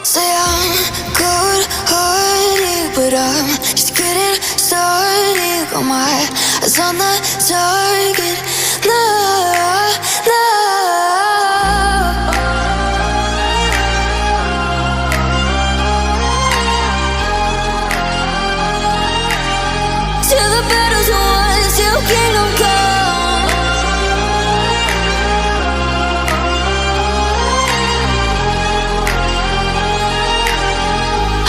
Say I'm good-hearted, but I'm just getting started. Got my eyes on the target. No, no. Till the battle's won, till kingdom come.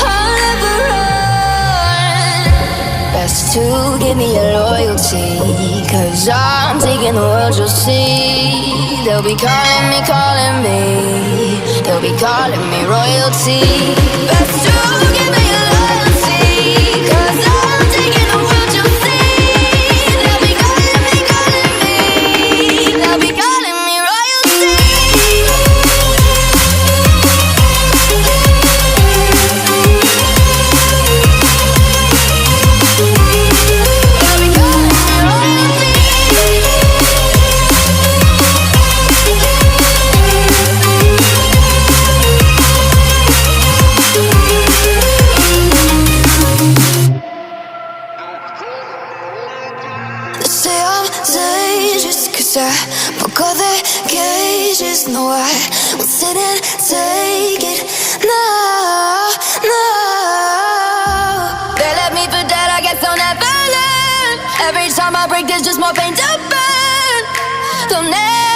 I'll never run. Best to give me your loyalty, 'cause I'm taking the world, you'll see. They'll be calling me, they'll be calling me royalty. Best to give me your loyalty, 'cause I'm taking the world, you'll see. They'll be calling me, they'll be calling me royalty. They'll be calling me royalty. They say I'm dangerous, 'cause I broke all their cages. No, I won't sit and take it. No, no. They left me for dead, I guess I'll never learn. Every time I break, there's just more pain to burn. They'll never